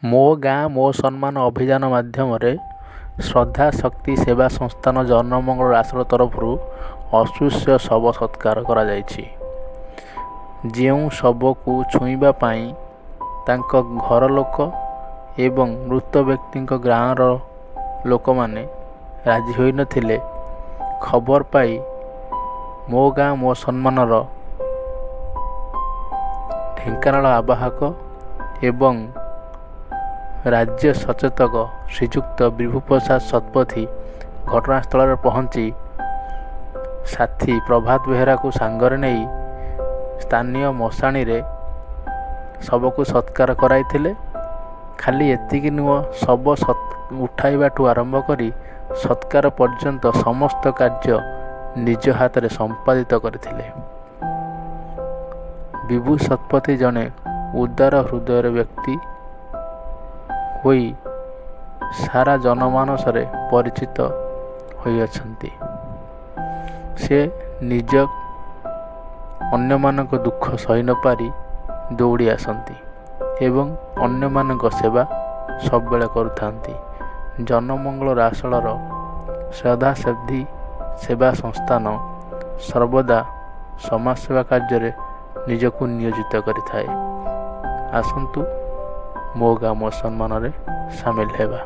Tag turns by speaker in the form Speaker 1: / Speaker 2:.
Speaker 1: ମୋ ଗାଁ ମୋ ସମ୍ମାନ ଅଭିଯାନ ମାଧ୍ୟମରେ ଶ୍ରଦ୍ଧା ଶକ୍ତି ସେବା ସଂସ୍ଥାନ ଜନମଙ୍ଗଳ ରାଷ୍ଟ୍ର ତରଫରୁ ଅସ୍ପୃଶ୍ୟ ଶବ ସତ୍କାର କରାଯାଇଛି। ଯେଉଁ ଶବକୁ ଛୁଇଁବା ପାଇଁ ତାଙ୍କ ଘର ଲୋକ ଏବଂ ମୃତ ବ୍ୟକ୍ତିଙ୍କ ଗାଁର ଲୋକମାନେ ରାଜି ହୋଇନଥିଲେ, ଖବର ପାଇ ମୋ ଗାଁ ମୋ ସମ୍ମାନର ଢେଙ୍କାନାଳ ଆବାହକ ଏବଂ ରାଜ୍ୟ ସଚେତକ ଶ୍ରୀଯୁକ୍ତ ବିଭୁପ୍ରସାଦ ଶତପଥୀ ଘଟଣାସ୍ଥଳରେ ପହଞ୍ଚି ସାଥୀ ପ୍ରଭାତ ବେହେରାକୁ ସାଙ୍ଗରେ ନେଇ ସ୍ଥାନୀୟ ମଶାଣିରେ ଶବକୁ ସତ୍କାର କରାଇଥିଲେ। ଖାଲି ଏତିକି ନୁହଁ, ଶବ ଉଠାଇବାଠୁ ଆରମ୍ଭ କରି ସତ୍କାର ପର୍ଯ୍ୟନ୍ତ ସମସ୍ତ କାର୍ଯ୍ୟ ନିଜ ହାତରେ ସମ୍ପାଦିତ କରିଥିଲେ। ବିଭୁ ଶତପଥୀ ଜଣେ ଉଦାର ହୃଦୟର ବ୍ୟକ୍ତି ହୋଇ ସାରା ଜନମାନସରେ ପରିଚିତ ହୋଇଅଛନ୍ତି। ସେ ନିଜ ଅନ୍ୟମାନଙ୍କ ଦୁଃଖ ସହି ନପାରି ଦୌଡ଼ି ଆସନ୍ତି ଏବଂ ଅନ୍ୟମାନଙ୍କ ସେବା ସବୁବେଳେ କରୁଥାନ୍ତି। ଜନମଙ୍ଗଳ ରାସଳର ଶ୍ରଦ୍ଧାଶକ୍ତି ସେବା ସଂସ୍ଥାନ ସର୍ବଦା ସମାଜସେବା କାର୍ଯ୍ୟରେ ନିଜକୁ ନିୟୋଜିତ କରିଥାଏ। ଆସନ୍ତୁ ମୋ ଗାଁ ମୋ ସମ୍ମାନରେ ସାମିଲ ହେବା।